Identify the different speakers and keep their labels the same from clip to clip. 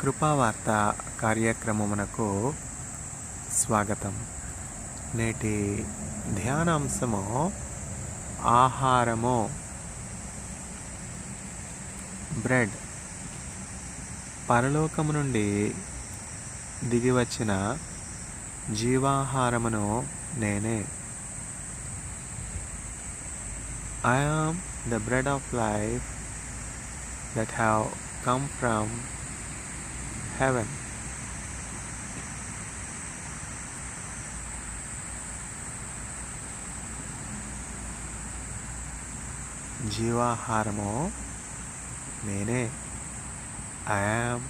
Speaker 1: కృపావార్త కార్యక్రమమునకు స్వాగతం. నేటి ధ్యానాంశము ఆహారము. బ్రెడ్. పరలోకము నుండి దిగివచ్చిన జీవాహారమును నేనే. I am the bread of life that have come from heaven. జీవాహారము నేనే. I am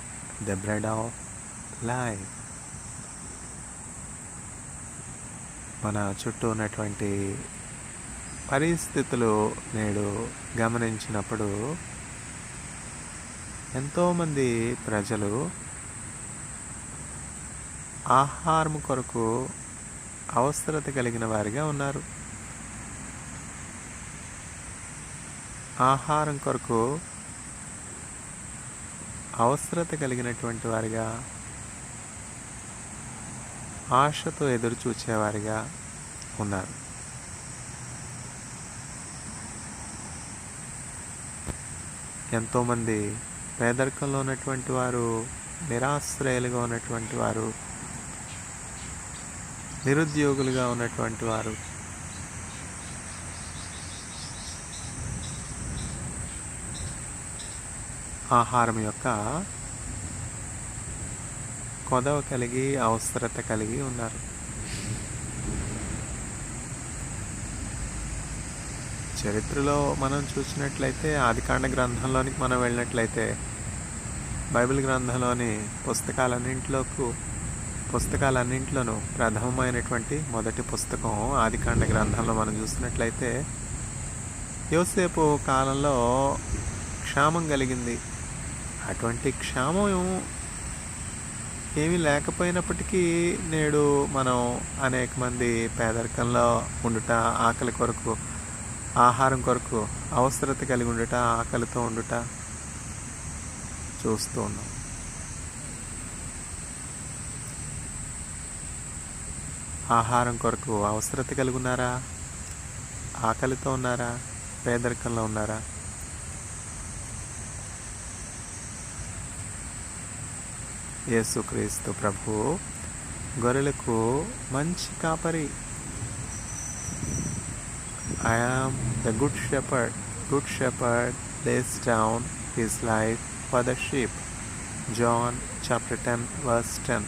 Speaker 1: the bread of life. మన చుట్టూ ఉన్నటువంటి పరిస్థితులు నేడు గమనించినప్పుడు ఎంతోమంది ప్రజలు ఆహారం కొరకు అవసరత కలిగిన వారిగా ఉన్నారు. ఆహారం కొరకు అవసరత కలిగినటువంటి వారిగా, ఆశతో ఎదురు చూచేవారిగా ఉన్నారు. ఎంతోమంది పేదరికంలో ఉన్నటువంటి వారు, నిరాశ్రయాలుగా ఉన్నటువంటి వారు, నిరుద్యోగులుగా ఉన్నటువంటి వారు, ఆహారం యొక్క కొదవ కలిగి, అవసరత కలిగి ఉన్నారు. చరిత్రలో మనం చూసినట్లయితే, ఆదికాండ గ్రంథంలోనికి మనం వెళ్ళినట్లయితే, బైబిల్ గ్రంథంలోని పుస్తకాలన్నింటిలోనూ ప్రథమమైనటువంటి మొదటి పుస్తకం ఆదికాండ గ్రంథంలో మనం చూసినట్లయితే, యోసేపు కాలంలో క్షామం కలిగింది. అటువంటి క్షామం ఏమీ లేకపోయినప్పటికీ నేడు మనం అనేక మంది పేదరికంలో ఉండుట, ఆకలి కొరకు, ఆహారం కొరకు అవసరత కలిగి ఉండుట, ఆకలితో ఉండుట చూస్తూ ఉన్నాం. ఆహారం కొరకు అవసరత కలిగి ఉన్నారా? ఆకలితో ఉన్నారా? పేదరికంలో ఉన్నారా? యేసుక్రీస్తు ప్రభువు గొర్రెలకు మంచి కాపరి. I am the good shepherd. Good shepherd lays down his life for the sheep. John chapter 10 verse 10.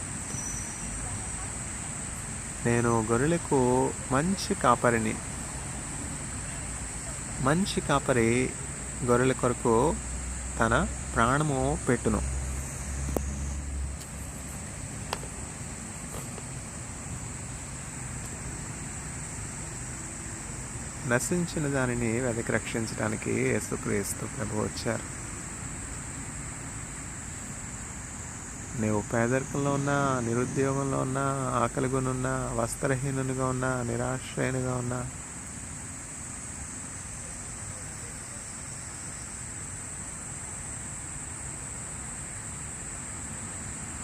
Speaker 1: నేను గొర్రెలకు మంచి కాపరిని. మంచి కాపరి గొర్రెల కొరకు తన ప్రాణము పెట్టును. నశించిన దానిని వెదకి రక్షించడానికి యేసుక్రీస్తు ప్రభువు వచ్చారు. నీవు పేదరికంలో ఉన్నా, నిరుద్యోగంలో ఉన్నా, ఆకలిగొనున్నా, వస్త్రహీనునిగా ఉన్నా, నిరాశ్రయునిగా ఉన్నా,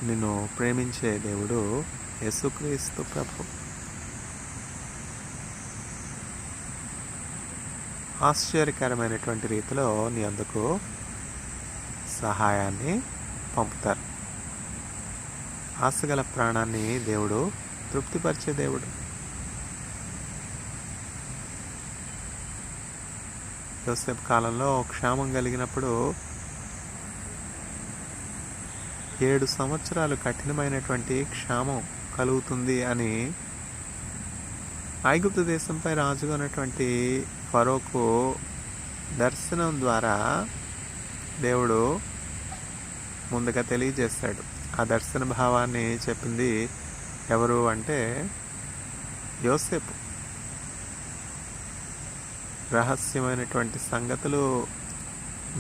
Speaker 1: నిన్ను ప్రేమించే దేవుడు యేసుక్రీస్తు ప్రభువు. ఆశ్చర్యకరమైనటువంటి రీతిలో నీ అందుకు సహాయాన్ని పంపుతారు. ఆశగల ప్రాణాన్ని దేవుడు తృప్తిపరిచే దేవుడు. యోసేపు కాలంలో క్షామం కలిగినప్పుడు 7 సంవత్సరాలు కఠినమైనటువంటి క్షామం కలుగుతుంది అని ఐగుప్తు దేశంపై రాజుగా ఉన్నటువంటి ఫరోకు దర్శనం ద్వారా దేవుడు ముందుగా తెలియజేశాడు. ఆ దర్శన భావాన్ని చెప్పింది ఎవరు అంటే యోసేపు. రహస్యమైనటువంటి సంగతులు,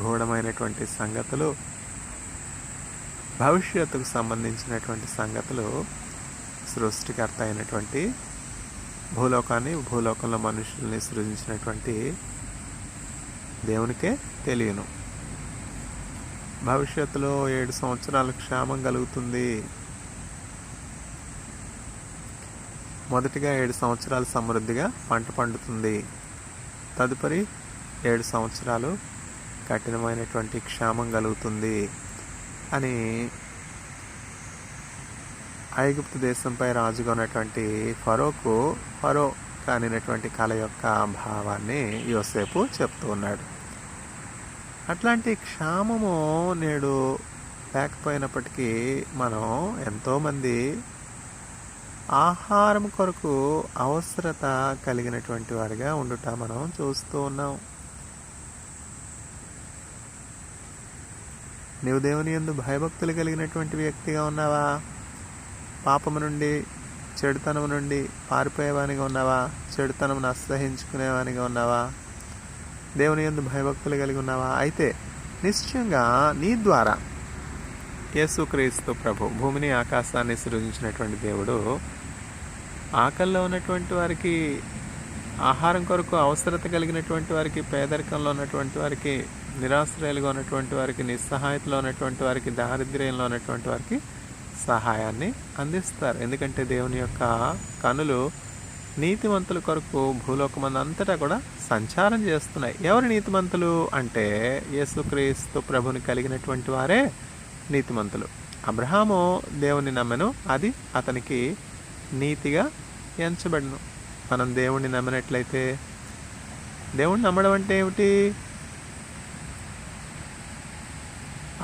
Speaker 1: గూఢమైనటువంటి సంగతులు, భవిష్యత్తుకు సంబంధించినటువంటి సంగతులు సృష్టికర్త అయినటువంటి భూలోకాన్ని, భూలోకంలో మనుషుల్ని సృజించినటువంటి దేవునికే తెలియను. భవిష్యత్తులో 7 సంవత్సరాలు క్షామం కలుగుతుంది. మొదటిగా 7 సంవత్సరాలు సమృద్ధిగా పంట పండుతుంది. తదుపరి 7 సంవత్సరాలు కఠినమైనటువంటి క్షామం కలుగుతుంది అని ఐగుప్తు దేశంపై రాజుగా ఉన్నటువంటి ఫరో కానినటువంటి కళ యొక్క భావాన్ని యోసేపు చెప్తూ ఉన్నాడు. అట్లాంటి క్షామము నేడు లేకపోయినప్పటికీ మనం ఎంతోమంది ఆహారం కొరకు అవసరత కలిగినటువంటి వారిగా ఉండుట మనం చూస్తూ ఉన్నాం. నీవు దేవుని యందు భయభక్తులు కలిగినటువంటి వ్యక్తిగా ఉన్నావా? పాపము నుండి, చెడుతనము నుండి పారిపోయేవానిగా ఉన్నావా? చెడుతనమును అసహించుకునేవానిగా ఉన్నావా? దేవుని యందు భయభక్తులు కలిగి ఉన్నావా? అయితే నిశ్చయంగా నీ ద్వారా యేసుక్రీస్తు ప్రభు భూమిని ఆకాశాన్ని సృజించినటువంటి దేవుడు ఆకలిలో ఉన్నటువంటి వారికి, ఆహారం కొరకు అవసరత కలిగినటువంటి వారికి, పేదరికంలో ఉన్నటువంటి వారికి, నిరాశ్రయాలుగా ఉన్నటువంటి వారికి, నిస్సహాయతలో ఉన్నటువంటి వారికి, దారిద్ర్యంలో ఉన్నటువంటి వారికి సహాయాన్ని అందిస్తారు. ఎందుకంటే దేవుని యొక్క కనులు నీతిమంతుల కొరకు భూలోకమందు అంతటా కూడా సంచారం చేస్తున్నాయి. ఎవరు నీతిమంతులు అంటే యేసుక్రీస్తు ప్రభుని కలిగినటువంటి వారే నీతిమంతులు. అబ్రహాము దేవుని నమ్మెను, అది అతనికి నీతిగా ఎంచబడను. మనం దేవుణ్ణి నమ్మినట్లయితే, దేవుణ్ణి నమ్మడం అంటే ఏమిటి?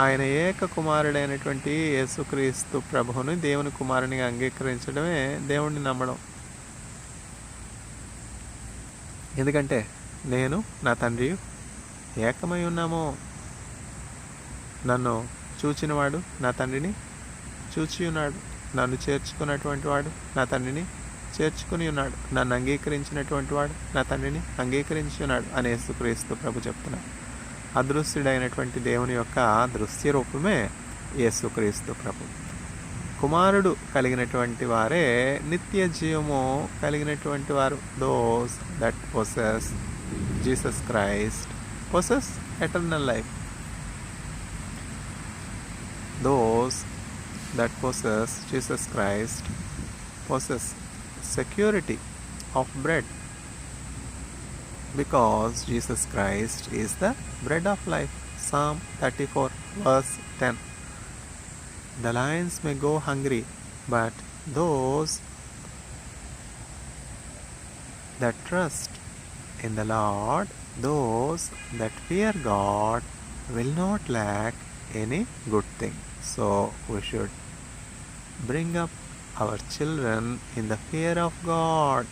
Speaker 1: ఆయన ఏక కుమారుడైనటువంటి యేసుక్రీస్తు ప్రభువుని దేవుని కుమారునిగా అంగీకరించడమే దేవుణ్ణి నమ్మడం. ఎందుకంటే నేను నా తండ్రి ఏకమై ఉన్నాము. నన్ను చూచినవాడు నా తండ్రిని చూచి ఉన్నాడు, నన్ను చేర్చుకున్నటువంటి వాడు నా తండ్రిని చేర్చుకుని ఉన్నాడు, నన్ను అంగీకరించినటువంటి వాడు నా తండ్రిని అంగీకరించి ఉన్నాడు అని యేసుక్రీస్తు ప్రభు చెప్తున్నాడు. అదృశ్యుడైనటువంటి దేవుని యొక్క దృశ్య రూపమే యేసుక్రీస్తు ప్రభు. కుమారుడు కలిగినటువంటి వారే నిత్య జీవము కలిగినటువంటి వారు. Those that possess Jesus Christ possess eternal life. Those that possess Jesus Christ possess security of bread, because Jesus Christ is the bread of life. Psalm 34 verse 10. The lions may go hungry, but those that trust in the Lord, those that fear God, will not lack any good thing. So we should bring up our children in the fear of God.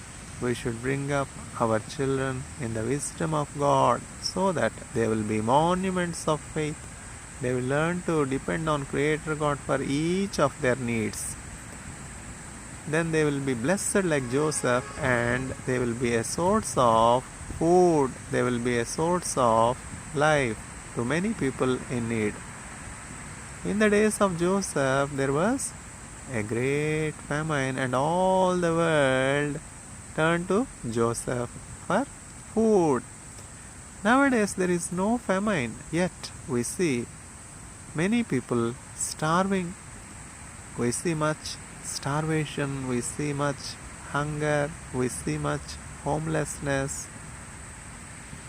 Speaker 1: We should bring up our children in the wisdom of God, so that they will be monuments of faith. They will learn to depend on Creator God for each of their needs. Then they will be blessed like Joseph, and they will be a source of food. They will be a source of life to many people in need. In the days of Joseph, there was a great famine, and all the world turned to Joseph for food. Nowadays, there is no famine, yet we see many people starving. We see much starvation, we see much hunger, we see much homelessness.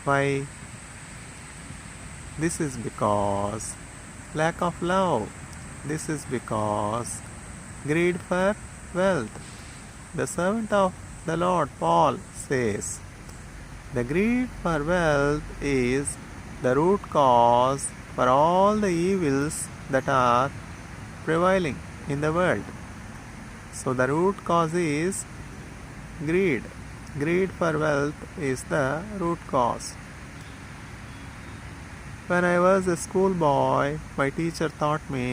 Speaker 1: Why? This is because lack of love. This is because greed for wealth. The servant of the Lord, Paul, says, the greed for wealth is the root cause for all the evils that are prevailing in the world. So the root cause is greed. Greed for wealth is the root cause. When I was a schoolboy, my teacher taught me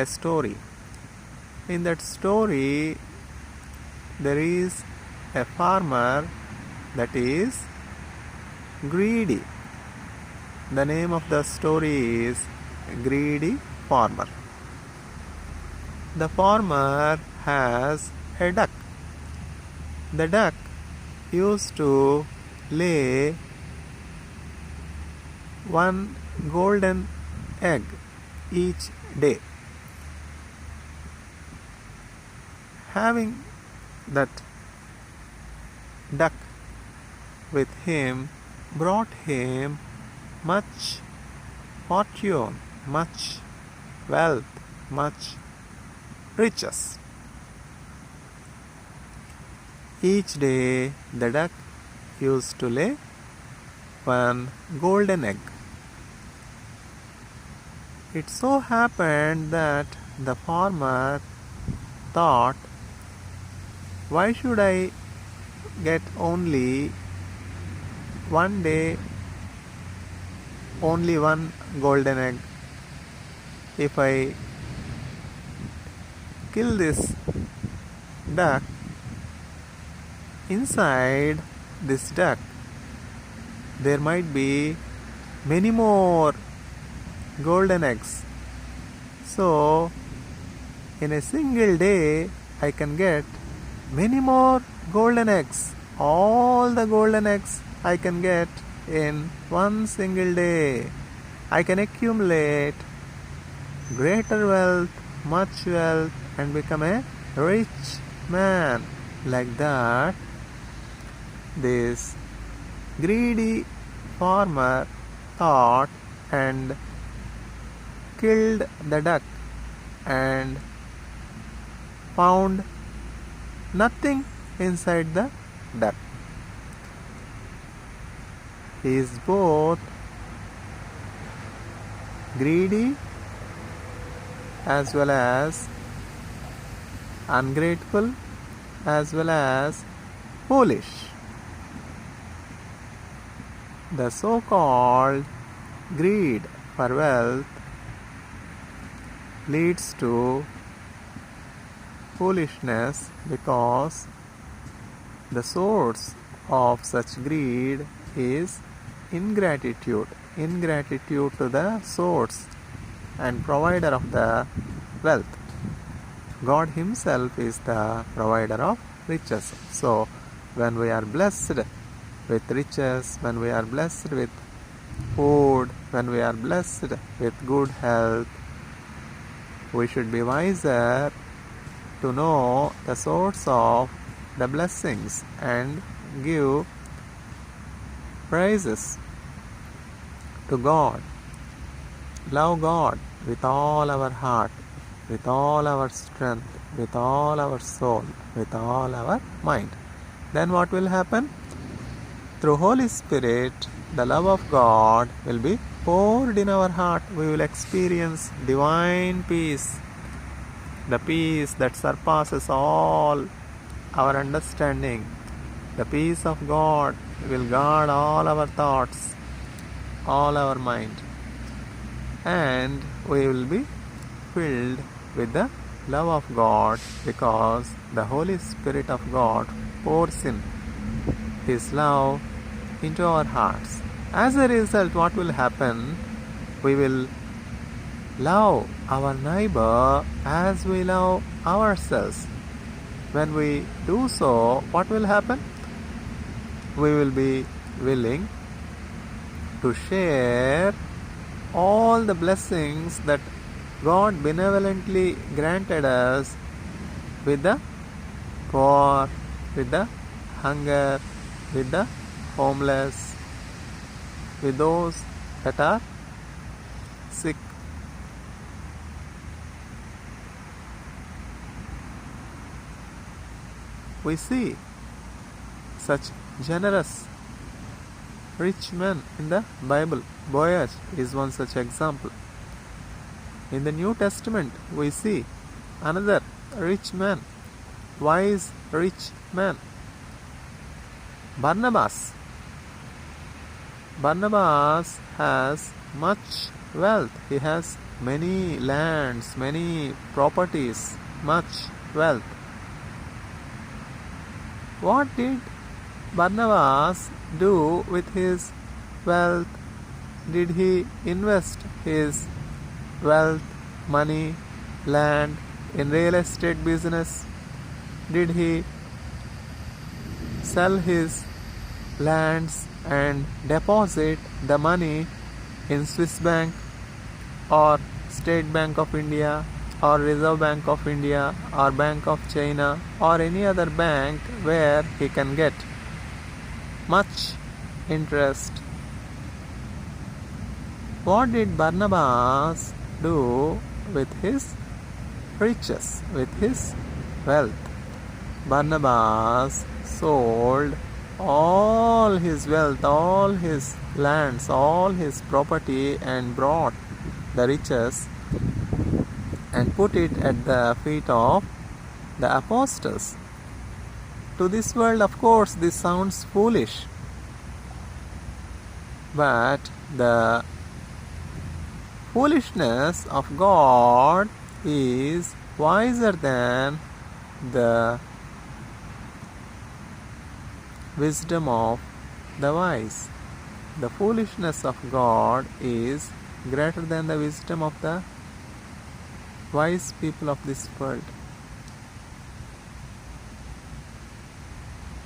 Speaker 1: a story. In that story, there is a farmer that is greedy. The name of the story is Greedy Farmer. The farmer has a duck. The duck used to lay one golden egg each day. Having that duck with him brought him much fortune, much wealth, much riches. Each day the duck used to lay one golden egg. It so happened that the farmer thought, why should I get only one day only one golden egg? If I kill this duck, inside this duck there might be many more golden eggs. So in a single day I can get many more golden eggs. All the golden eggs I can get in one single day. I can accumulate greater wealth, much wealth, and become a rich man. Like that, this greedy farmer thought and killed the duck and found nothing inside the duck. He is both greedy as well as ungrateful as well as foolish. The so-called greed for wealth leads to foolishness because the source of such greed is ingratitude to the source and provider of the wealth. God Himself is the provider of riches. So when we are blessed with riches, when we are blessed with food, when we are blessed with good health, we should be wiser to know the source of the blessings and give praises to God. Love God with all our heart, with all our strength, with all our soul, with all our mind. Then what will happen? Through Holy Spirit, the love of God will be poured in our heart. We will experience divine peace, the peace that surpasses all our understanding. The peace of God will guard all our thoughts, all our mind, and we will be filled with the love of God because the Holy Spirit of God pours in His love into our hearts. As a result, what will happen? We will love our neighbor as we love ourselves. When we do so, what will happen? We will be willing to share all the blessings that God benevolently granted us with the poor, with the hunger, with the homeless, with those that are sick. We see such generous rich men in the Bible. Boaz is one such example. In the New Testament, we see another rich man, wise rich man, Barnabas. Barnabas has much wealth. He has many lands, many properties, much wealth. What did Barnabas do with his wealth? Did he invest his wealth, money, land in real estate business? Did he sell his lands and deposit the money in Swiss bank or State Bank of India or Reserve Bank of India or Bank of China or any other bank where he can get much interest. What did Barnabas do with his riches, with his wealth? Barnabas sold all his wealth, all his lands, all his property, and brought the riches and put it at the feet of the apostles. To this world, of course, this sounds foolish, but the foolishness of God is wiser than the wisdom of the wise. The foolishness of God is greater than the wisdom of the wise people of this world.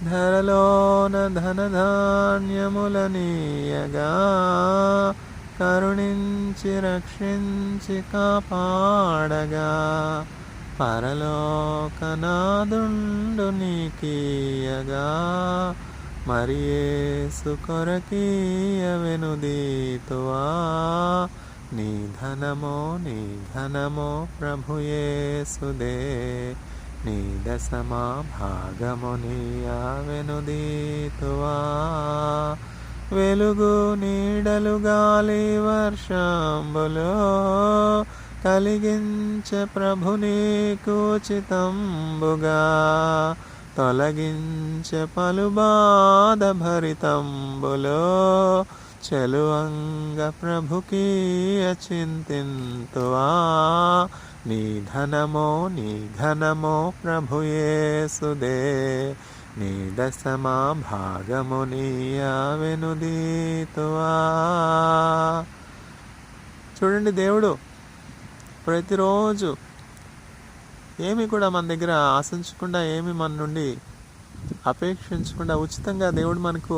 Speaker 1: ధరలోన ధనధాన్యములనీయగా కరుణించి రక్షించి కాపాడగా పరలోకనాదుండు నీకీయగా మరి యేసు కొరకీయవెనుదీతువా నీ ధనమో ప్రభు యేసుదే నీ దశమా భాగము నీయవెనుదీతువా వెలుగు నీడలు గాలి వర్షంబులో కలిగించే ప్రభు నీకు ఉచితంబుగా తొలగించే పలు బాధ భరితంబులో చెలువంగ ప్రభుకీయ చింతింతువా నీ ఘనమో ప్రభు యేసుదే నీ దశమా భాగము నీయవెనుదీతువా. చూడండి, దేవుడు ప్రతిరోజు ఏమి కూడా మన దగ్గర ఆశించకుండా, ఏమి మన నుండి అపేక్షించకుండా ఉచితంగా దేవుడు మనకు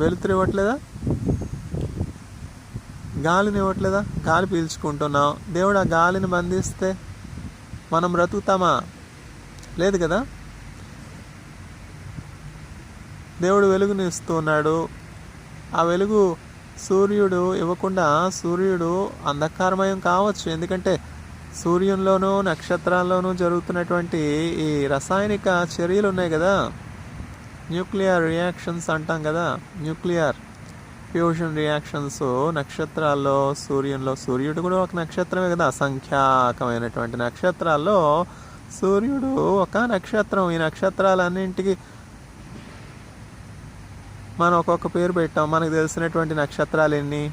Speaker 1: వెలుతురు ఇవ్వట్లేదా? గాలిని ఇవ్వట్లేదా? గాలి పీల్చుకుంటున్నాం, దేవుడు ఆ గాలిని బంధిస్తే మనం బ్రతుకుతామా? లేదు కదా. దేవుడు వెలుగుని ఇస్తున్నాడు. ఆ వెలుగు సూర్యుడు ఇవ్వకుండా సూర్యుడు అంధకారమయం కావచ్చు. ఎందుకంటే సూర్యునిలోనూ నక్షత్రాల్లోనూ జరుగుతున్నటువంటి ఈ రసాయనిక చర్యలు ఉన్నాయి కదా, న్యూక్లియర్ రియాక్షన్స్ అంటాం కదా, న్యూక్లియర్ ఫ్యూజన్ రియాక్షన్స్ నక్షత్రాల్లో, సూర్యునిలో. సూర్యుడు కూడా ఒక నక్షత్రమే కదా, అసంఖ్యాకమైనటువంటి నక్షత్రాల్లో సూర్యుడు ఒక నక్షత్రం. ఈ నక్షత్రాలన్నింటికి మనం ఒక్కొక్క పేరు పెట్టాం. మనకు తెలిసినటువంటి నక్షత్రాలు ఎన్ని?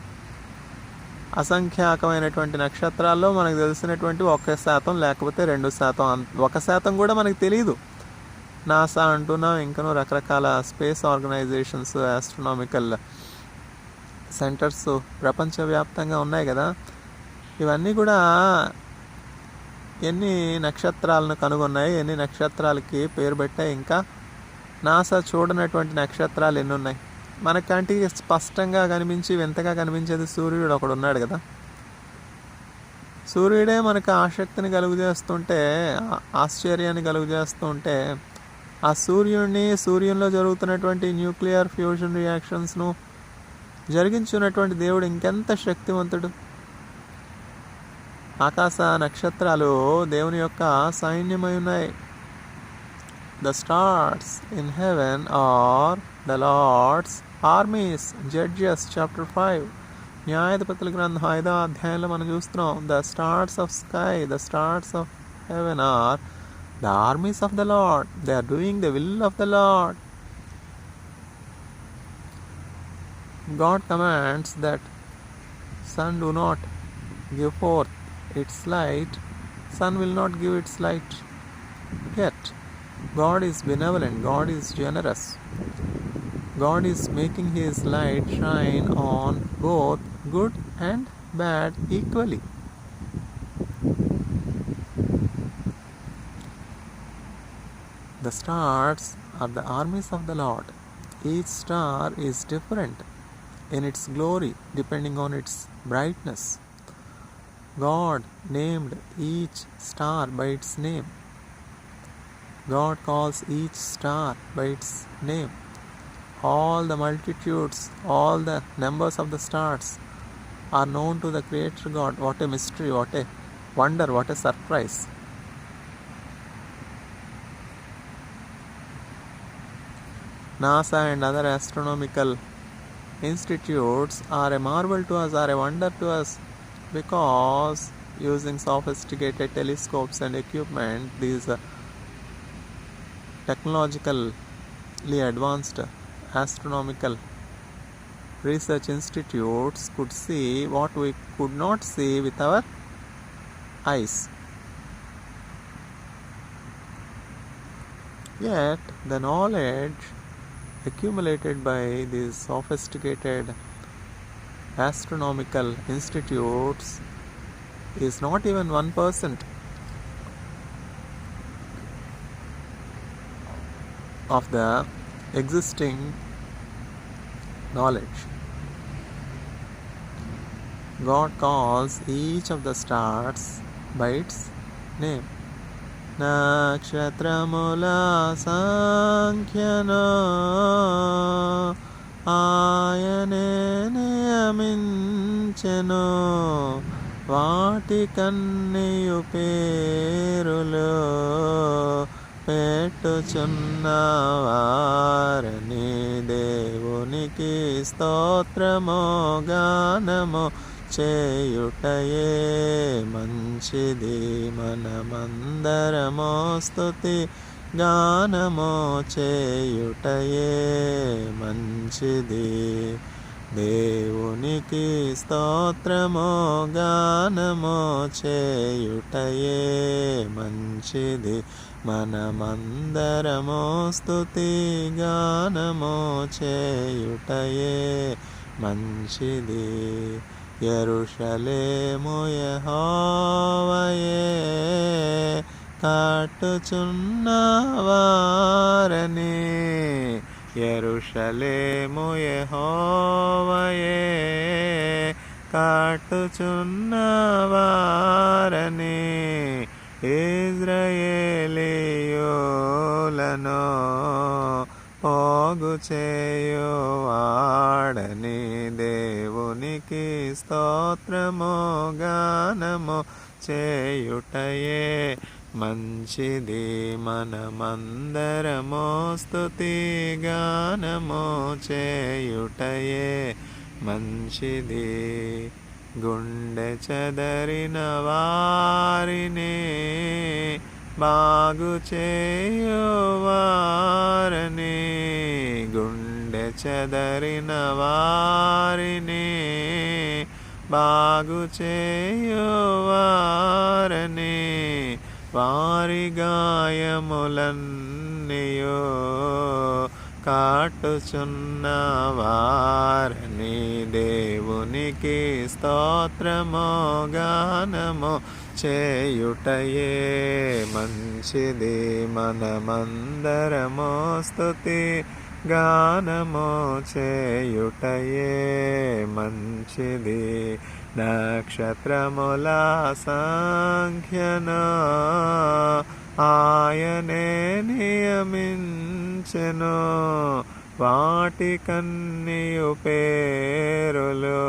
Speaker 1: అసంఖ్యాకమైనటువంటి నక్షత్రాల్లో మనకు తెలిసినటువంటి 1% లేకపోతే 2%. 1% కూడా మనకు తెలియదు. నాసా అంటున్నాం, ఇంకనూ రకరకాల స్పేస్ ఆర్గనైజేషన్స్, ఆస్ట్రోనామికల్ సెంటర్స్ ప్రపంచవ్యాప్తంగా ఉన్నాయి కదా. ఇవన్నీ కూడా ఎన్ని నక్షత్రాలను కనుగొన్నాయి, ఎన్ని నక్షత్రాలకి పేరు పెట్టాయి, ఇంకా నాసా చూడనటువంటి నక్షత్రాలు ఎన్ని ఉన్నాయి. మన కంటికి స్పష్టంగా కనిపించి వింతగా కనిపించేది సూర్యుడు ఒకడు ఉన్నాడు కదా. సూర్యుడే మనకు ఆసక్తిని కలుగజేస్తుంటే, ఆశ్చర్యాన్ని కలుగజేస్తుంటే, ఆ సూర్యునిలో జరుగుతున్నటువంటి న్యూక్లియర్ ఫ్యూజన్ రియాక్షన్స్ను జరిగించున్నటువంటి దేవుడు ఇంకెంత శక్తివంతుడు. ఆకాశ నక్షత్రాలు దేవుని యొక్క సైన్యమై ఉన్నాయి. The stars in heaven are the Lord's armies. Judges chapter 5. న్యాయాధిపతుల గ్రంథం 5వ అధ్యాయంలో మనం చూస్తున్నాం. The stars of sky, the stars of heaven are the armies of the Lord. They are doing the will of the Lord. God commands that sun do not give forth its light. Sun will not give its light. Yet God is benevolent, God is generous. God is making His light shine on both good and bad equally. The stars are the armies of the Lord. Each star is different in its glory depending on its brightness. God named each star by its name. God calls each star by its name. All the multitudes, all the numbers of the stars are known to the Creator God. What a mystery, what a wonder, what a surprise. NASA and other astronomical institutes are a marvel to us, are a wonder to us, because using sophisticated telescopes and equipment, these technologically advanced astronomical research institutes could see what we could not see with our eyes. Yet the knowledge accumulated by these sophisticated astronomical institutes is not even 1% of the existing knowledge. God calls each of the stars by its name. నక్షత్రముల సంఖ్యను ఆయనే నియమించెను, వాటికన్నియు పేరులు పెట్టుచున్నవారని దేవునికి స్తోత్రము గానము చేయుటయే మంచిది. మనమందరము స్తుతి గానము చేయుటయే మంచిది. దేవునికి స్తోత్రము గానము చేయుటయే మంచిది. మనమందరము స్తుతి గానము చేయుటయే మంచిది. యెరూషలేము యెహోవాయే కట్టుచున్నవారని, యెరూషలేము యెహోవాయే కట్టుచున్నవారని, ఇశ్రాయేలీయులను పోగు చేయువాడని దేవునికి స్తోత్రము గానము చేయుటయే మంచిది. మనమందరము స్తుతి గానము చేయుటయే మంచిది. గుండె చెదరిన వారిని బాగు చేయువారని, గుండె చెదరిన వారిని బాగు చేయువారని, వారి గాయములన్నీయు కాటుచున్నవారని దేవునికి స్తోత్రము గానము చేయుటయే మంచిది. మనమందరము స్తుతి గానము చేయుటయే మంచిది. నక్షత్రముల సంఖ్యను ఆయనే నియమించెను, వాటికన్నియు పేరులు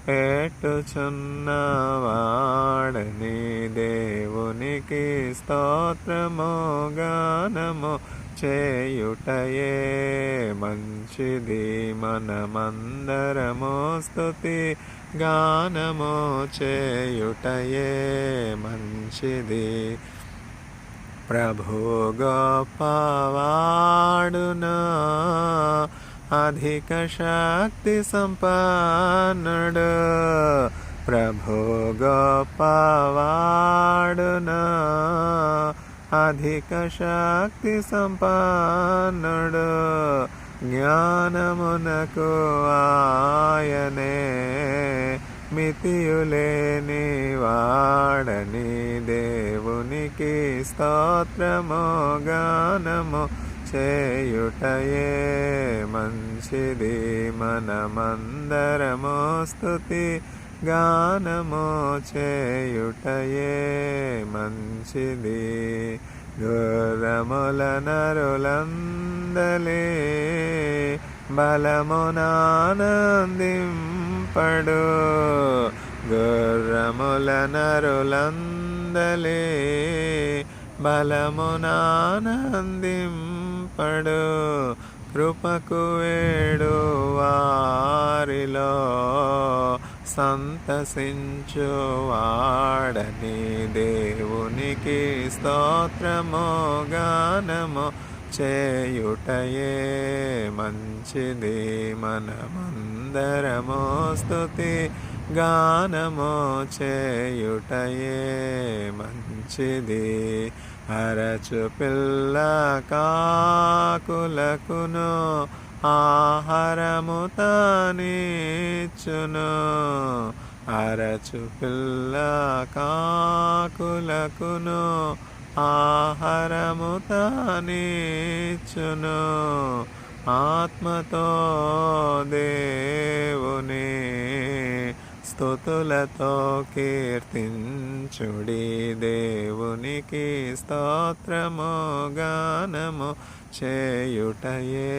Speaker 1: పెట్టుచున్నవాడని దేవునికి స్తోత్రము గానము చేయుటయే మంచిది. మనమందరము స్తుతి గానము చేయుటయే మంచిది. ప్రభు గొప్పవాడును, అధిక శక్తి సంపన్నుడు. ప్రభు గొప్పవాడును, అధిక శక్తి సంపన్నుడు. జ్ఞానమునకు ఆయనే మితియులేని వాడని దేవునికి స్తోత్రము గానము చేయుటయే మంచిది. మనమందరము స్తుతి గానము చేయుటయే మంచిది. గుర్రముల నరులందలే బలమునానందింపడు. గుర్రముల నరులందలే బలమునానందింపడు. కృపకు వేడు వారిలో సంతసించువాడని దేవునికి స్తోత్రము. గానము చేయుటయే మంచిది. మనమందరము స్తుతి గానము చేయుటయే మంచిది. అరచు పిల్ల కాకులకును ఆహారము తానిచ్చును. అరచు పిల్ల కాకులకును ఆహారము తానిచ్చును. ఆత్మతో దేవుని స్తుతులతో కీర్తించుడి. దేవునికి స్తోత్రము. గానము చేయుటయే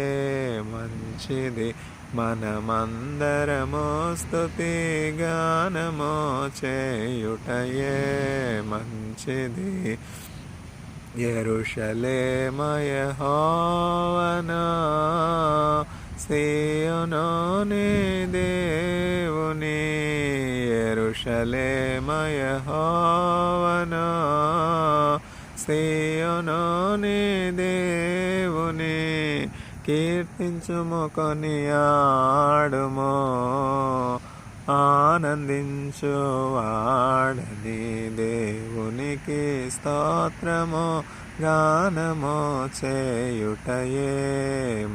Speaker 1: మంచిది. మనమందరము స్తుతి గానము చేయుటయే మంచిది. యెరూషలేము యెహోవాను, సీయోను నీ దేవుని. యెరూషలేము యెహోవాను, సీయోను నీ దేవుని. కీర్తించుము కొనియాడుము, ఆనందించువాడని దేవునికి స్తోత్రము. గానము చేయుటయే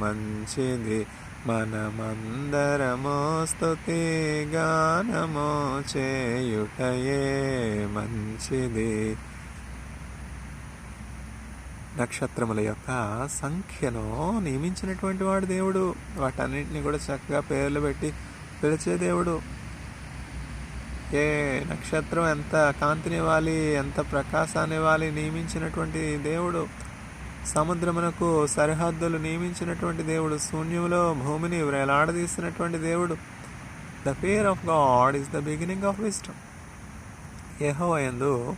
Speaker 1: మంచిది. మనమందరము స్తుతి గానము చేయుటయే మంచిది. నక్షత్రముల యొక్క సంఖ్యను నియమించినటువంటి వాడు దేవుడు. వాటన్నింటినీ కూడా చక్కగా పేర్లు పెట్టి పిలిచే దేవుడు. ఏ నక్షత్రం ఎంత కాంతినివ్వాలి, ఎంత ప్రకాశాన్నివ్వాలి నియమించినటువంటి దేవుడు. సముద్రమునకు సరిహద్దులు నియమించినటువంటి దేవుడు. శూన్యములో భూమిని వేలాడదీసినటువంటి దేవుడు. The fear of God is the beginning of wisdom. యెహోవా యందు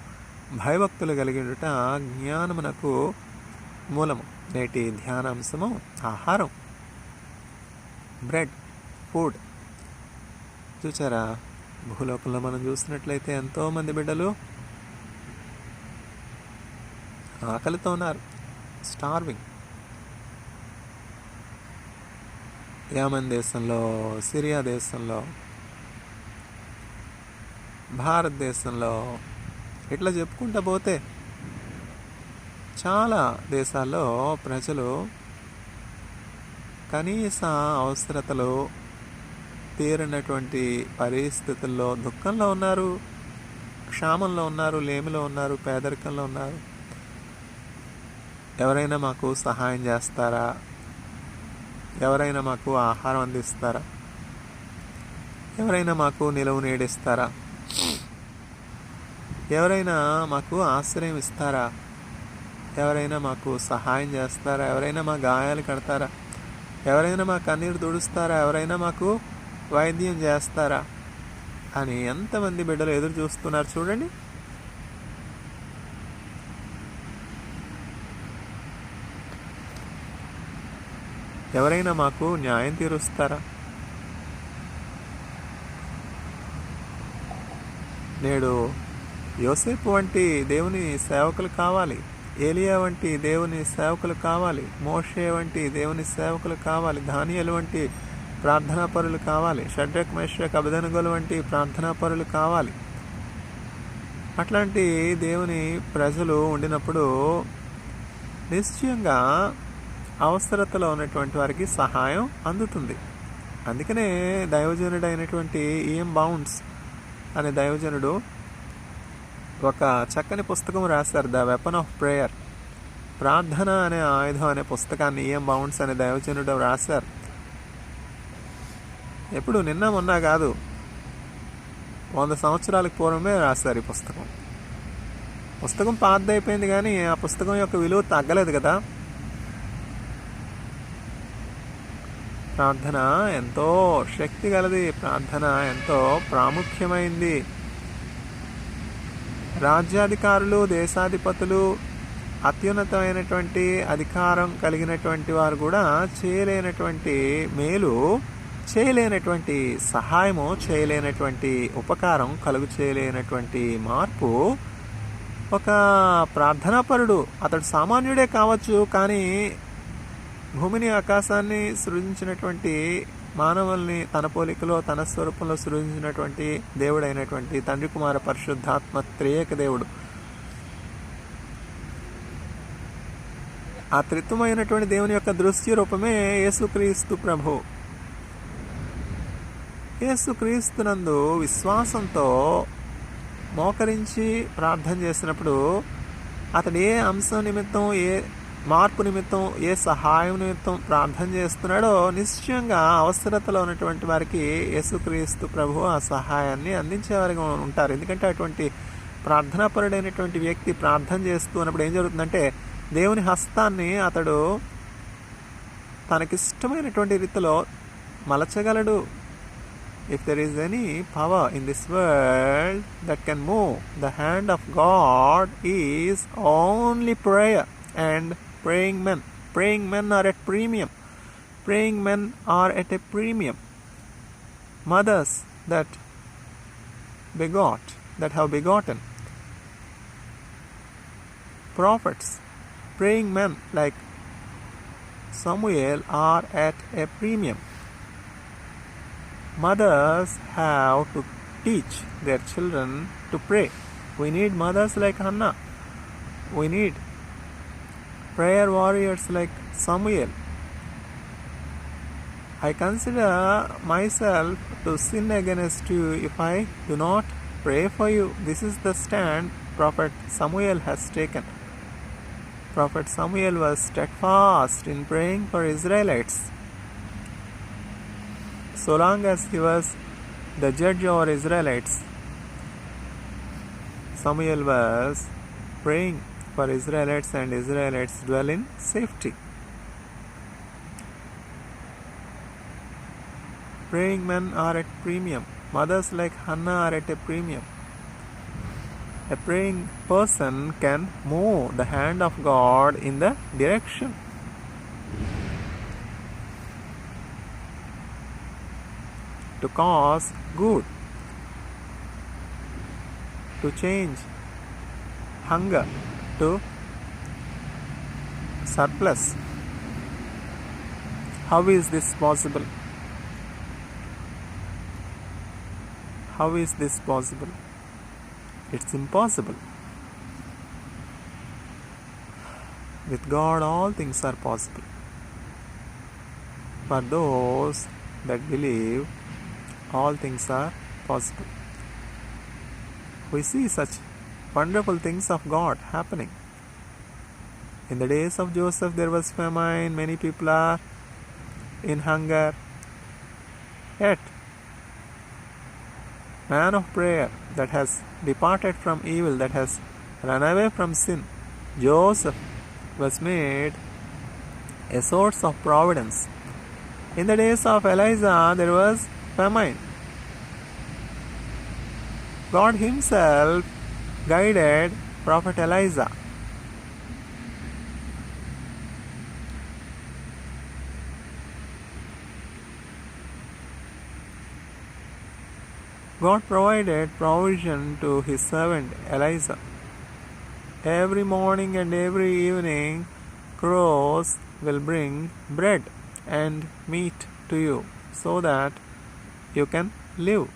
Speaker 1: భయభక్తులు కలిగినట జ్ఞానమునకు మూలము. నేటి ధ్యానాంశము ఆహారం, బ్రెడ్, ఫుడ్. చూచారా, భూలోకంలో మనం చూసినట్లయితే ఎంతోమంది బిడ్డలు ఆకలితో ఉన్నారు, స్టార్వింగ్. యెమెన్ దేశంలో, సిరియా దేశంలో, భారతదేశంలో, ఇట్లా చెప్పుకుంటా పోతే చాలా దేశాల్లో ప్రజలు కనీస అవసరతలు తీరినటువంటి పరిస్థితుల్లో దుఃఖంలో ఉన్నారు, క్షామంలో ఉన్నారు, లేమిలో ఉన్నారు, పేదరికంలో ఉన్నారు. ఎవరైనా మాకు సహాయం చేస్తారా? ఎవరైనా మాకు ఆహారం అందిస్తారా? ఎవరైనా మాకు నిలువు నీడిస్తారా? ఎవరైనా మాకు ఆశ్రయం ఇస్తారా? ఎవరైనా మాకు సహాయం చేస్తారా? ఎవరైనా మా గాయాలు కడతారా? ఎవరైనా మా కన్నీరు తుడుస్తారా? ఎవరైనా మాకు వైద్యం చేస్తారా అని ఎంతమంది బిడ్డలు ఎదురు చూస్తున్నారు చూడండి. ఎవరైనా మాకు న్యాయం తీరుస్తారా? నేడు యోసేపు వంటి దేవుని సేవకులు కావాలి, ఏలియా వంటి దేవుని సేవకులు కావాలి, మోషే వంటి దేవుని సేవకులు కావాలి, దానియేలు వంటి ప్రార్థనా పరులు కావాలి, షడ్రక్ మేషక్ అబేద్నెగోలు వంటి ప్రార్థనా పరులు కావాలి. అట్లాంటి దేవుని ప్రజలు ఉండినప్పుడు నిశ్చయంగా అవసరతలో ఉన్నటువంటి వారికి సహాయం అందుతుంది. అందుకనే దైవజనుడు అయినటువంటి ఈఎం బౌండ్స్ అనే దైవజనుడు ఒక చక్కని పుస్తకం రాశారు, ద వెపన్ ఆఫ్ ప్రేయర్. ప్రార్థన అనే ఆయుధం అనే పుస్తకాన్ని ఈఎం బౌండ్స్ అనే దైవజనుడు రాశారు. ఎప్పుడు నిన్న మొన్న కాదు, 100 సంవత్సరాలకు పూర్వమే రాశారు ఈ పుస్తకం. పుస్తకం పాతదైపోయింది కానీ ఆ పుస్తకం యొక్క విలువ తగ్గలేదు కదా. ప్రార్థన ఎంతో శక్తి గలది. ప్రార్థన ఎంతో ప్రాముఖ్యమైంది. రాజ్యాధికారులు, దేశాధిపతులు, అత్యున్నతమైనటువంటి అధికారం కలిగినటువంటి వారు కూడా చేయలేనటువంటి మేలు, చేయలేనటువంటి సహాయము, చేయలేనటువంటి ఉపకారం, కలుగు చేయలేనటువంటి మార్పు ఒక ప్రార్థనాపరుడు, అతడు సామాన్యుడే కావచ్చు, కానీ భూమిని ఆకాశాన్ని సృజించినటువంటి మానవుల్ని తన పోలికలో తన స్వరూపంలో సృజించినటువంటి దేవుడైనటువంటి తండ్రి, కుమార, పరిశుద్ధాత్మ త్రియేక దేవుడు, ఆ త్రిత్వమైనటువంటి దేవుని యొక్క దృశ్య రూపమే యేసుక్రీస్తు ప్రభు. యేసుక్రీస్తునందు విశ్వాసంతో మోకరించి ప్రార్థన చేసినప్పుడు అతడు ఏ అంశం నిమిత్తం, ఏ మార్పు నిమిత్తం, ఏ సహాయం నిమిత్తం ప్రార్థన చేస్తున్నాడో నిశ్చయంగా అవసరతలో ఉన్నటువంటి వారికి యేసుక్రీస్తు ప్రభు ఆ సహాయాన్ని అందించేవారిగా ఉంటారు. ఎందుకంటే అటువంటి ప్రార్థనాపరుడైనటువంటి వ్యక్తి ప్రార్థన చేస్తూ ఉన్నప్పుడు ఏం జరుగుతుందంటే దేవుని హస్తాన్ని అతడు తనకిష్టమైనటువంటి రీతిలో మలచగలడు. If there is any power in this world that can move the hand of God is only prayer and praying men. Praying men are at premium. Praying men are at a premium. Mothers that begot, that have begotten prophets, praying men like Samuel are at a premium. Mothers have to teach their children to pray. We need mothers like Hannah. We need prayer warriors like Samuel. I consider myself to sin against you if I do not pray for you. This is the stand Prophet Samuel has taken. Prophet Samuel was steadfast in praying for Israelites. So long as he was the judge over Israelites, Samuel was praying for Israelites, and Israelites dwell in safety. Praying men are at premium. Mothers like Hannah are at a premium. A praying person can move the hand of God in the direction. To cause good, to change hunger to surplus. How is this possible? How is this possible? It's impossible. With God all things are possible. For those that believe, all things are possible. We see such wonderful things of God happening. In the days of Joseph there was famine, many people are in hunger. Yet, man of prayer that has departed from evil, that has run away from sin, Joseph was made a source of providence. In the days of Elijah there was famine. God himself guided Prophet Elijah. God provided provision to his servant Elijah. Every morning and every evening, crows will bring bread and meat to you so that you can live.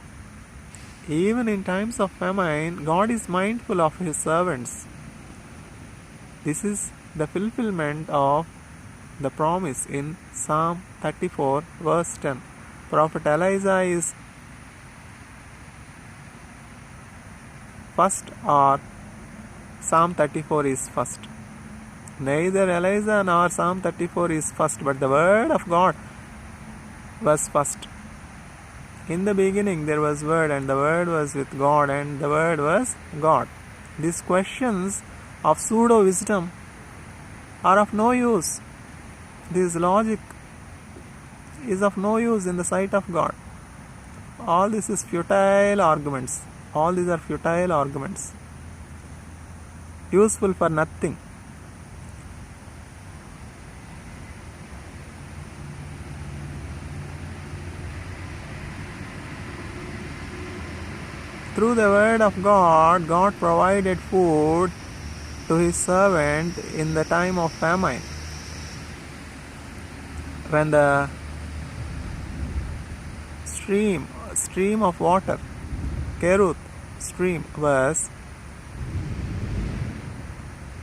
Speaker 1: Even in times of famine, God is mindful of his servants. This is the fulfillment of the promise in Psalm 34 verse 10. Prophet Elijah is first, or Psalm 34 is first. Neither Elijah nor Psalm 34 is first, but the word of God was first. In the beginning there was Word, and the Word was with God, and the Word was God. These questions of pseudo-wisdom are of no use. This logic is of no use in the sight of God. All this is futile arguments. All these are futile arguments. Useful for nothing. Through the word of God, God provided food to his servant in the time of famine. When the stream of water, Keruth stream, was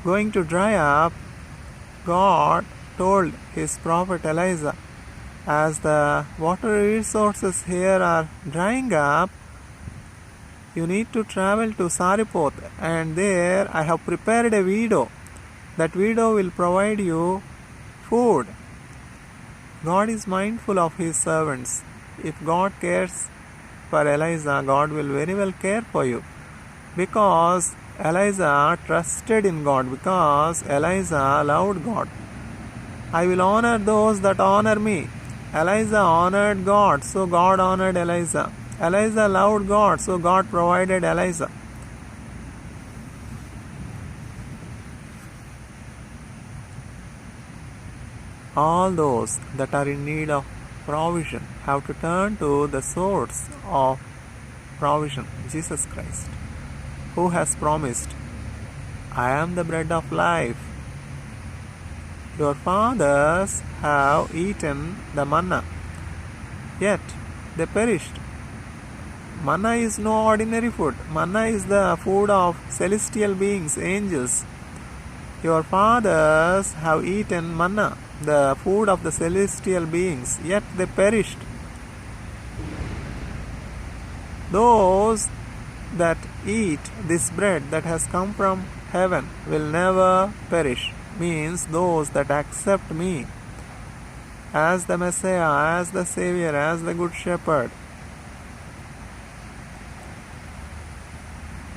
Speaker 1: going to dry up, God told his prophet Elijah, as the water resources here are drying up, you need to travel to Saripoth, and there I have prepared a widow. That widow will provide you food. God is mindful of his servants. If God cares for Elijah, God will very well care for you. Because Elijah trusted in God, because Elijah loved God. I will honor those that honor me. Elijah honored God, so God honored Elijah. Elijah loved God, so God provided Elijah. All those that are in need of provision have to turn to the source of provision, Jesus Christ, who has promised, I am the bread of life. Your fathers have eaten the manna, yet they perished. Manna is no ordinary food. Manna is the food of celestial beings, angels. Your fathers have eaten manna, the food of the celestial beings, yet they perished. Those that eat this bread that has come from heaven will never perish. Means those that accept me as the Messiah, as the Savior, as the Good Shepherd,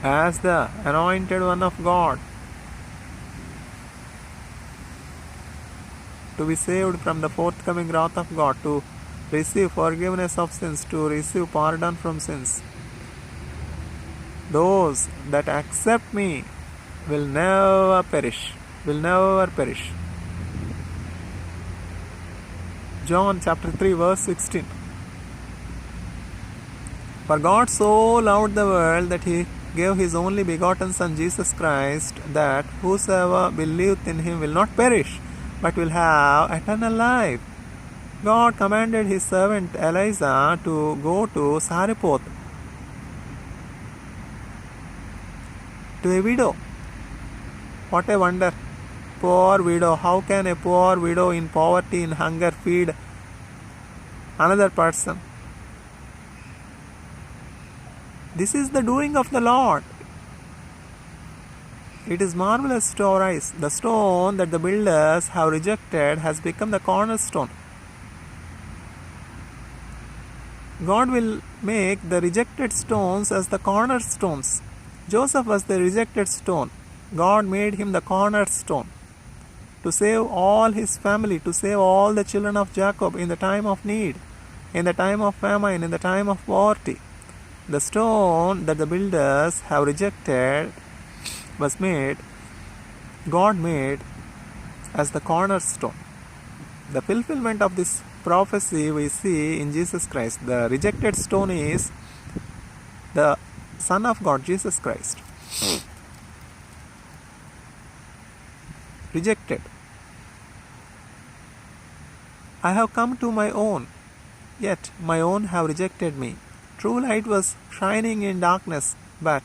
Speaker 1: as the anointed one of God, to be saved from the forthcoming wrath of God, to receive forgiveness of sins, to receive pardon from sins. Those that accept me will never perish, will never perish. John chapter 3 verse 16. For God so loved the world that he gave his only begotten Son Jesus Christ, that whosoever believeth in him will not perish, but will have eternal life. God commanded his servant Elijah to go to Saripoth, to a widow. What a wonder! Poor widow. How can a poor widow in poverty, in hunger, feed another person? This is the doing of the Lord. It is marvelous to our eyes. The stone that the builders have rejected has become the cornerstone. God will make the rejected stones as the cornerstones. Joseph was the rejected stone. God made him the cornerstone to save all his family, to save all the children of Jacob in the time of need, in the time of famine, in the time of poverty. The stone that the builders have rejected was made, God made as the cornerstone. The fulfillment of this prophecy we see in Jesus Christ. The rejected stone is the Son of God, Jesus Christ. Rejected. I have come to my own, yet my own have rejected me. True light was shining in darkness, but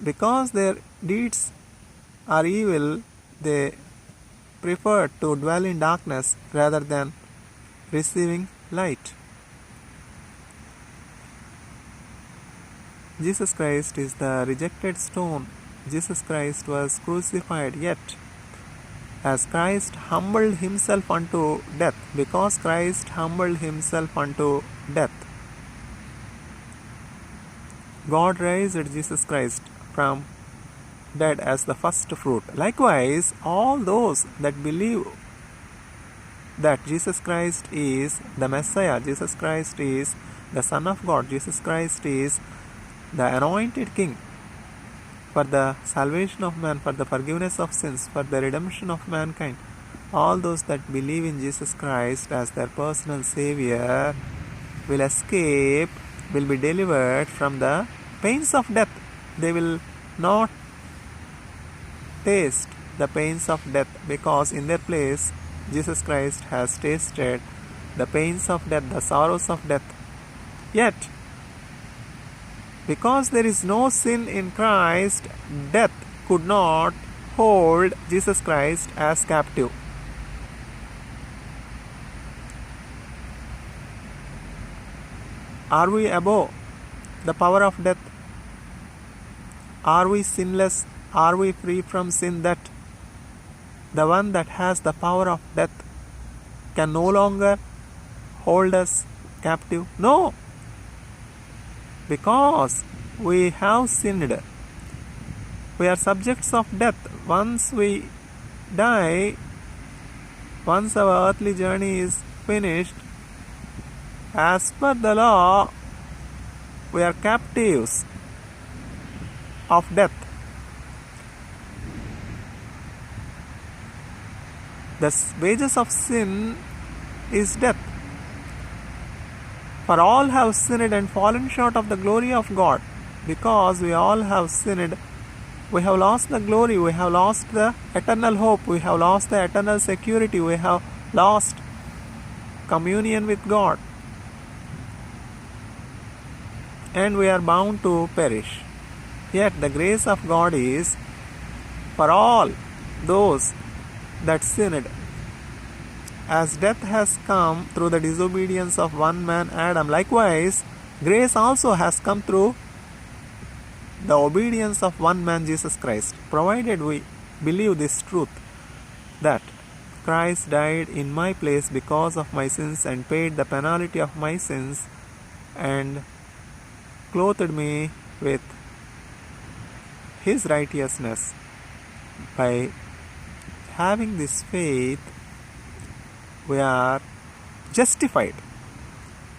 Speaker 1: because their deeds are evil, they preferred to dwell in darkness rather than receiving light. Jesus Christ is the rejected stone. Jesus Christ was crucified, yet as Christ humbled himself unto death, because Christ humbled himself unto death, God raised Jesus Christ from dead as the first fruit. Likewise, all those that believe that Jesus Christ is the Messiah, Jesus Christ is the Son of God, Jesus Christ is the anointed King for the salvation of man, for the forgiveness of sins, for the redemption of mankind. All those that believe in Jesus Christ as their personal Savior will escape, will be delivered from the pains of death. They will not taste the pains of death, because in their place Jesus Christ has tasted the pains of death, the sorrows of death. Yet, because there is no sin in Christ, death could not hold Jesus Christ as captive. Are we above the power of death? Are we sinless? Are we free from sin, that the one that has the power of death can no longer hold us captive? No, because we have sinned. We are subjects of death. Once we die, once our earthly journey is finished, as per the law, we are captives of death. The wages of sin is death. For all have sinned and fallen short of the glory of God. Because we all have sinned, we have lost the glory, we have lost the eternal hope, we have lost the eternal security, we have lost communion with God. And we are bound to perish. Yet the grace of God is for all those that sinned. As death has come through the disobedience of one man, Adam, likewise grace also has come through the obedience of one man, Jesus Christ. Provided we believe this truth, that Christ died in my place because of my sins and paid the penalty of my sins and clothed me with his righteousness. By having this faith, we are justified.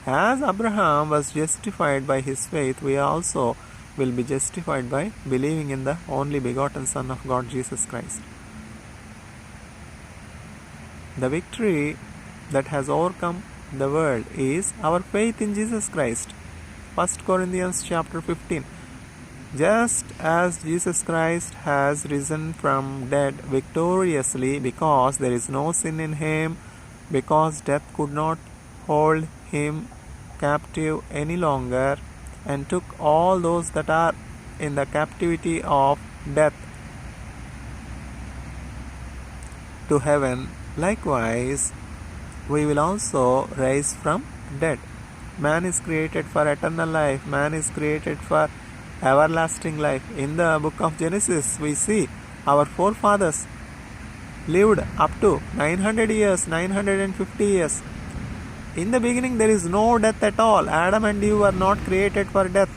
Speaker 1: As Abraham was justified by his faith, we also will be justified by believing in the only begotten Son of God, Jesus Christ. The victory that has overcome the world is our faith in Jesus Christ. 1 Corinthians chapter 15. Just as Jesus Christ has risen from dead victoriously, because there is no sin in him, because death could not hold him captive any longer, and took all those that are in the captivity of death to heaven, likewise we will also rise from dead. Man is created for eternal life. Man is created for everlasting life. In the book of Genesis, we see our forefathers lived up to 900 years, 950 years. In the beginning, there is no death at all. Adam and Eve were not created for death.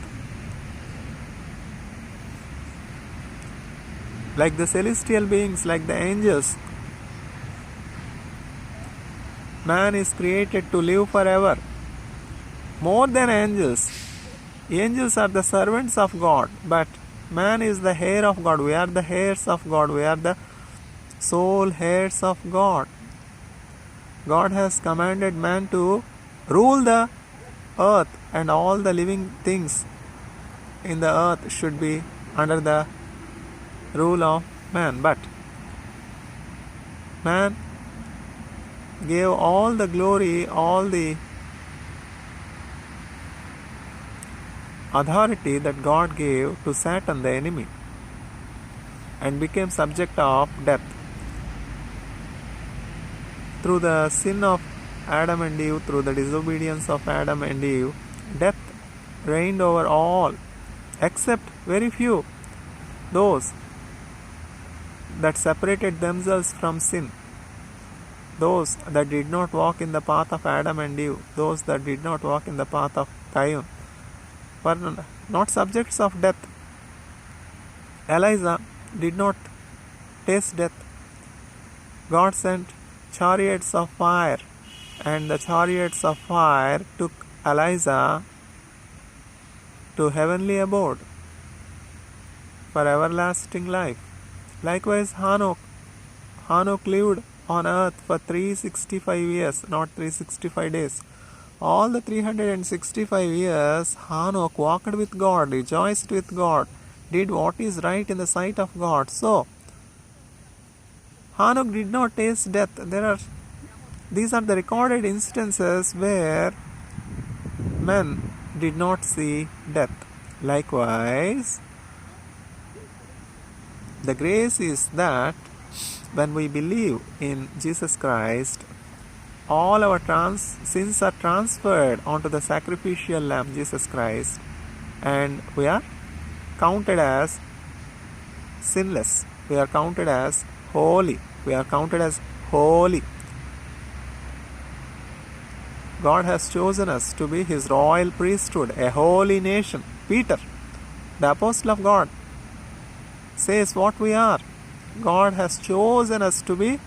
Speaker 1: Like the celestial beings, like the angels, man is created to live forever. More than angels. Angels are the servants of God, but man is the heir of God. We are the heirs of God. We are the sole heirs of God. God has commanded man to rule the earth, and all the living things in the earth should be under the rule of man. But man gave all the glory, all the authority that God gave to Satan, the enemy, and became subject of death. Through the sin of Adam and Eve, through the disobedience of Adam and Eve, death reigned over all, except very few, those that separated themselves from sin, those that did not walk in the path of Adam and Eve, those that did not walk in the path of Cain, were not subjects of death. Elijah did not taste death. God sent chariots of fire, and the chariots of fire took Elijah to heavenly abode for everlasting life. Likewise, Hanok lived on earth for 365 years, not 365 days. All the 365 years, Hanok walked with God, rejoiced with God, did what is right in the sight of God. So, Hanok did not taste death. These are the recorded instances where men did not see death. Likewise, the grace is that when we believe in Jesus Christ, all our sins are transferred onto the sacrificial lamb, Jesus Christ, and we are counted as sinless. We are counted as holy. We are counted as holy. God has chosen us to be His royal priesthood, a holy nation. Peter, the apostle of God, says what we are. God has chosen us to be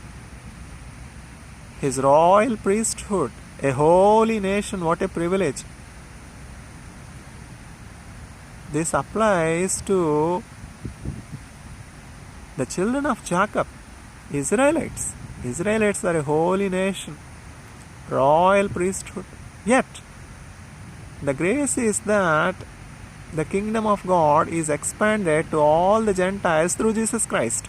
Speaker 1: His royal priesthood, a holy nation. What a privilege. This applies to the children of Jacob, Israelites. Israelites are a holy nation, royal priesthood. Yet, the grace is that the kingdom of God is expanded to all the Gentiles through Jesus Christ.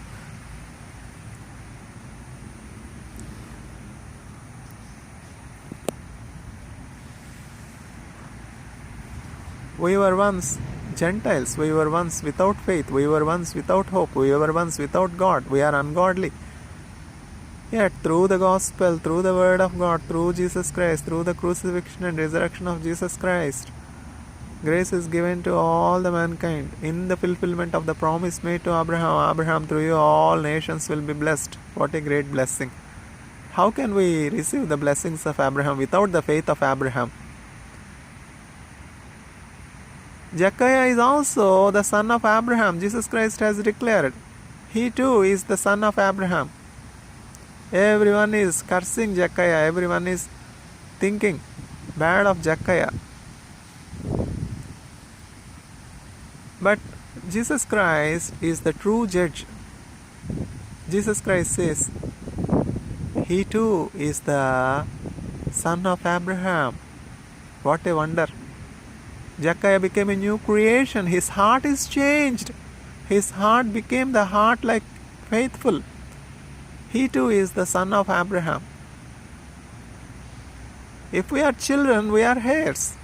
Speaker 1: We were once Gentiles, we were once without faith, we were once without hope, we were once without God, we are ungodly. Yet through the gospel, through the word of God, through Jesus Christ, through the crucifixion and resurrection of Jesus Christ, grace is given to all the mankind in the fulfillment of the promise made to Abraham. Abraham, through you all nations will be blessed. What a great blessing. How can we receive the blessings of Abraham without the faith of Abraham? Jeconiah is also the son of Abraham. Jesus Christ has declared, he too is the son of Abraham. Everyone is cursing Jeconiah. Everyone is thinking bad of Jeconiah. But Jesus Christ is the true judge. Jesus Christ says, he too is the son of Abraham. What a wonder. Jeconiah became a new creation. His heart is changed. His heart became the heart like faithful. He too is the son of Abraham. If we are children, we are heirs.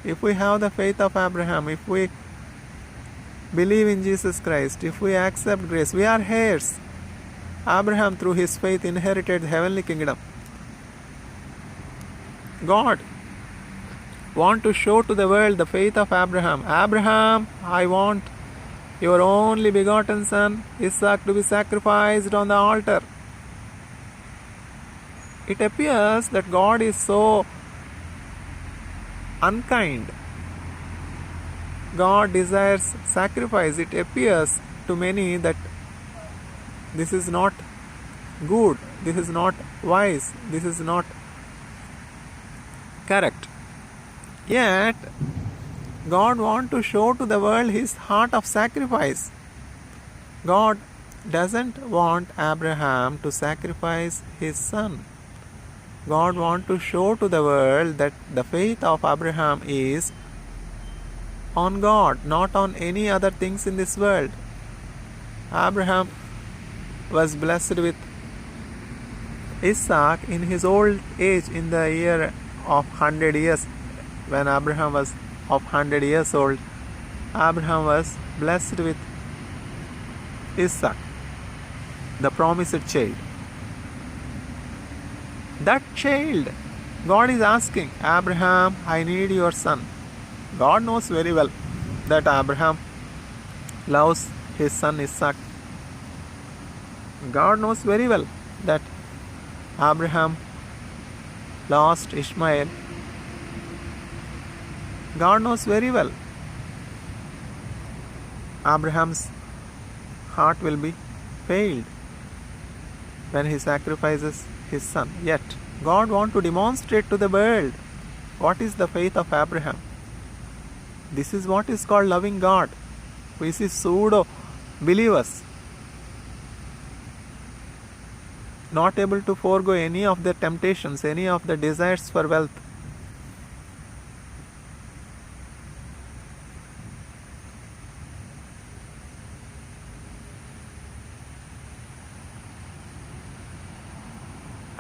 Speaker 1: If we have the faith of Abraham, if we believe in Jesus Christ, if we accept grace, we are heirs. Abraham, through his faith, inherited the heavenly kingdom. God want to show to the world the faith of Abraham. Abraham, I want your only begotten son, Isaac, to be sacrificed on the altar. It appears that God is so unkind. God desires sacrifice. It appears to many that this is not good, this is not wise, this is not correct. Yet, God wants to show to the world His heart of sacrifice. God doesn't want Abraham to sacrifice his son. God wants to show to the world that the faith of Abraham is on God, not on any other things in this world. Abraham was blessed with Isaac in his old age, in the year of 100 years. When Abraham was of 100 years old, Abraham was blessed with Isaac, the promised child. That child, God is asking, Abraham, I need your son. God knows very well that Abraham loves his son Isaac. God knows very well that Abraham lost Ishmael. God knows very well Abraham's heart will be failed when he sacrifices his son. Yet, God wants to demonstrate to the world what is the faith of Abraham. This is what is called loving God. We see pseudo believers not able to forego any of their temptations, any of the desires for wealth.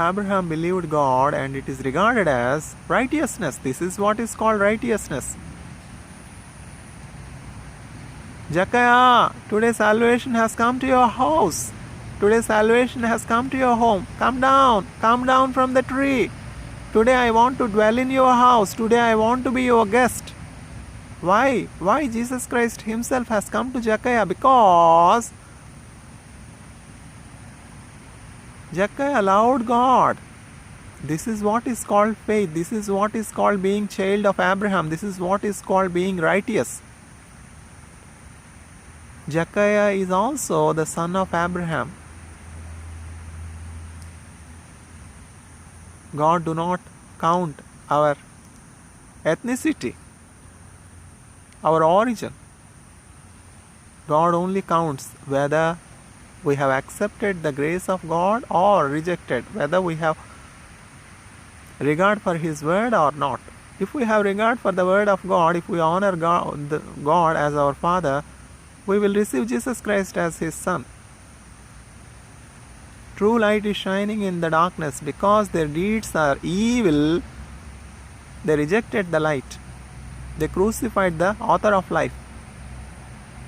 Speaker 1: Abraham believed God and it is regarded as righteousness. This is what is called righteousness. Jackiah, today salvation has come to your house. Today salvation has come to your home. Come down from the tree. Today I want to dwell in your house. Today I want to be your guest. Why? Why Jesus Christ himself has come to Jackiah? Because Jackiah allowed God. This is what is called faith. This is what is called being child of Abraham. This is what is called being righteous. Jackiah is also the son of Abraham. God do not count our ethnicity, our origin. God only counts whether we have accepted the grace of God or rejected, whether we have regard for His word or not. If we have regard for the word of God, if we honor God as our Father, we will receive Jesus Christ as His Son. True light is shining in the darkness. Because their deeds are evil, they rejected the light. They crucified the author of life.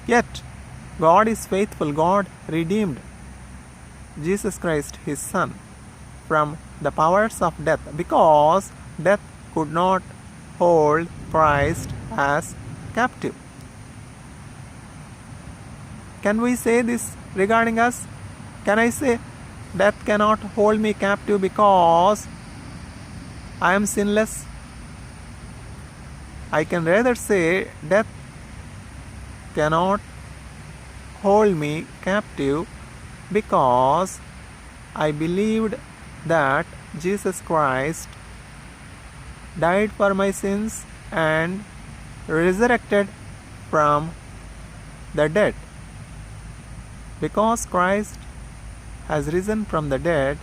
Speaker 1: Yet, God is faithful. God redeemed Jesus Christ, His Son, from the powers of death, because death could not hold Christ as captive. Can we say this regarding us? Can I say, death cannot hold me captive because I am sinless? I can rather say, death cannot hold me captive because I believed that Jesus Christ died for my sins and resurrected from the dead. Because Christ has risen from the dead,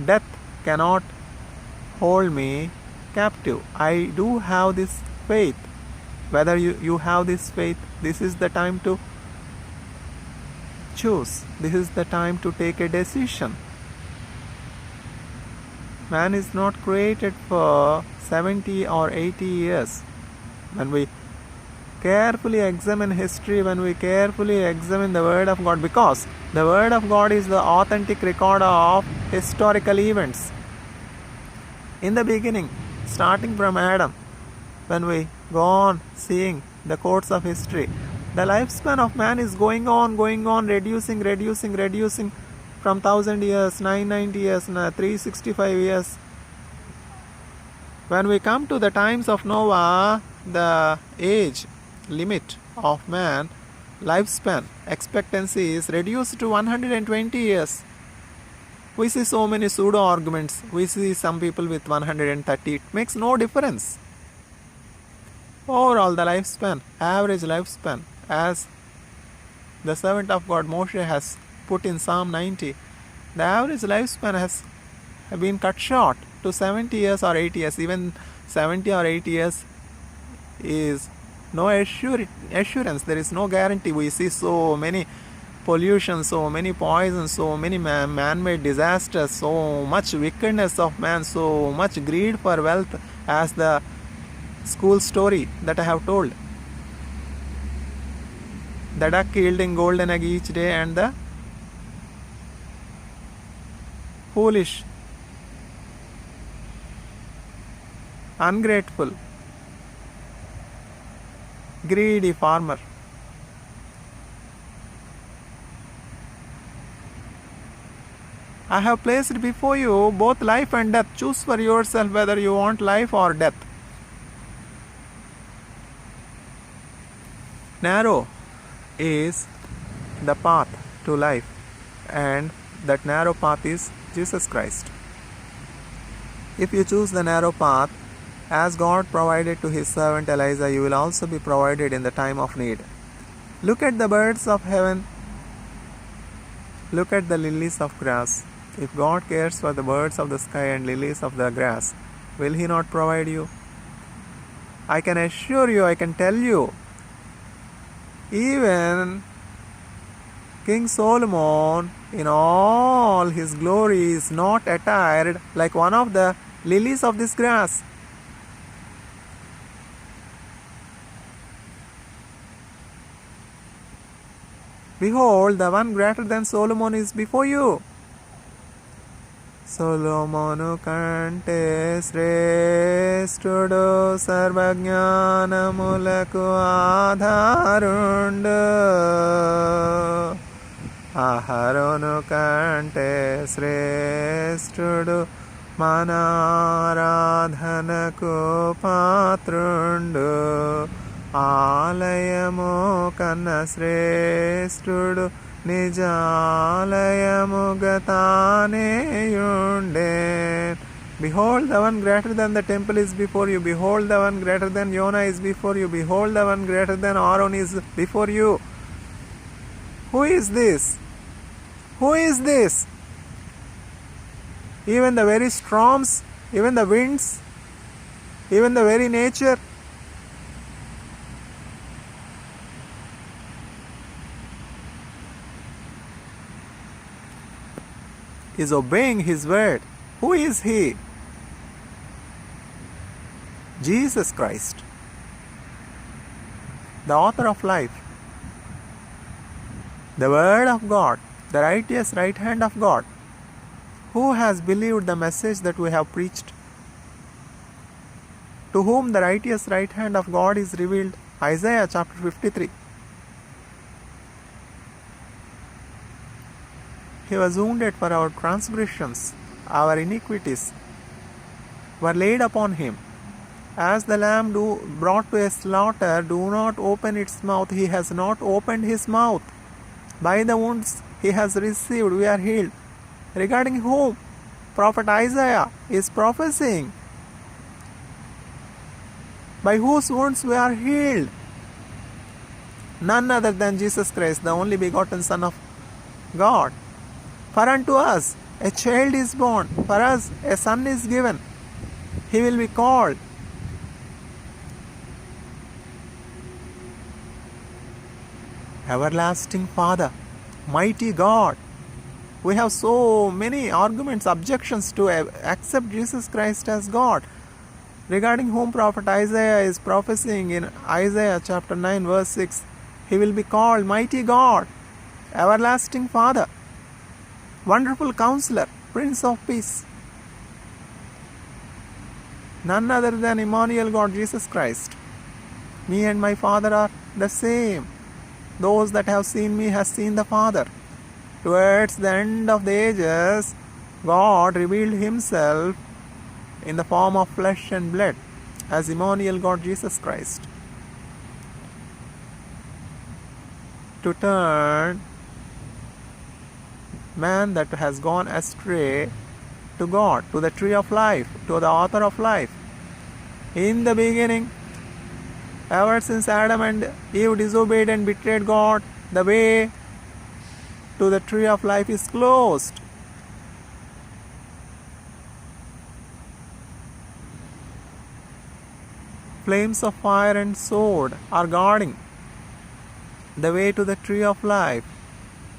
Speaker 1: death cannot hold me captive. I do have this faith. Whether you have this faith, this is the time to choose. This is the time to take a decision. Man is not created for 70 or 80 years. When we carefully examine history, when we carefully examine the Word of God, because the Word of God is the authentic record of historical events. In the beginning, starting from Adam, when we go on seeing the course of history, the lifespan of man is going on, reducing from 1000 years, 990 years, 365 years. When we come to the times of Noah, the age limit of man, lifespan, expectancy is reduced to 120 years. We see so many pseudo arguments. We see some people with 130. It makes no difference. Overall, the lifespan, average lifespan, as the servant of God Moshe has put in Psalm 90, the average lifespan has been cut short to 70 years or 80 years. Even 70 or 80 years is no assurance. There is no guarantee. We see so many pollution, so many poisons, so many man-made disasters, so much wickedness of man, so much greed for wealth, as the school story that I have told. The duck yielding golden egg each day, and the foolish, ungrateful, greedy farmer I have placed before you both life and death. Choose for yourself whether you want life or death. Narrow is the path to life, and that narrow path is Jesus Christ. If you choose the narrow path, as God provided to his servant Elijah, you will also be provided in the time of need. Look at the birds of heaven. Look at the lilies of grass. If God cares for the birds of the sky and lilies of the grass, will he not provide you? I can assure you, I can tell you, even King Solomon in all his glory is not attired like one of the lilies of this grass. Behold, the one greater than Solomon is before you. Solomonu kante shreshtudu sarvajnanamulaku adharundu. Aharonu kante shreshtudu manaradhanaku patrundu. Alayamu kanna shreshtudu Nijalayamuga tane yunden. Behold, the one greater than the temple is before you. Behold, the one greater than Yona is before you. Behold, the one greater than Aaron is before you. Who is this? Who is this? Even the very storms, even the winds, even the very nature is obeying his word. Who is he? Jesus Christ, the author of life, the word of God, the righteous right hand of God. Who has believed the message that we have preached? To whom the righteous right hand of God is revealed? Isaiah chapter 53. He was wounded for our transgressions, our iniquities were laid upon him. As the lamb brought to a slaughter, do not open its mouth. He has not opened his mouth. By the wounds he has received, we are healed. Regarding whom? Prophet Isaiah is prophesying. By whose wounds we are healed? None other than Jesus Christ, the only begotten Son of God. For unto us a child is born, for us a son is given. He will be called Everlasting Father, Mighty God. We have so many arguments, objections to accept Jesus Christ as God, regarding whom Prophet Isaiah is prophesying in Isaiah chapter 9 verse 6. He will be called Mighty God, Everlasting Father, Wonderful Counselor, Prince of Peace. None other than Emmanuel God, Jesus Christ. Me and my Father are the same. Those that have seen me have seen the Father. Towards the end of the ages, God revealed himself in the form of flesh and blood as Emmanuel God, Jesus Christ, to turn man that has gone astray to God, to the tree of life, to the author of life. In the beginning, ever since Adam and Eve disobeyed and betrayed God, the way to the tree of life is closed. Flames of fire and sword are guarding the way to the tree of life.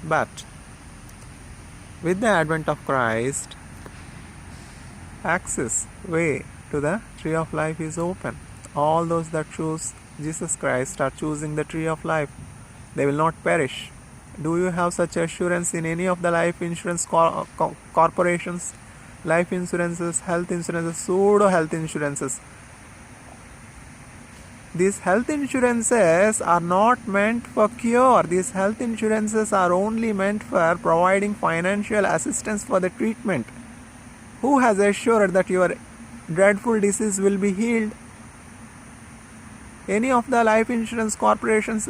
Speaker 1: But with the advent of Christ, access, way to the tree of life is open. All those that choose Jesus Christ are choosing the tree of life. They will not perish. Do you have such assurance in any of the life insurance corporations, life insurances, health insurances, pseudo health insurances? These health insurances are not meant for cure. These health insurances are only meant for providing financial assistance for the treatment. Who has assured that your dreadful disease will be healed? Any of the life insurance corporations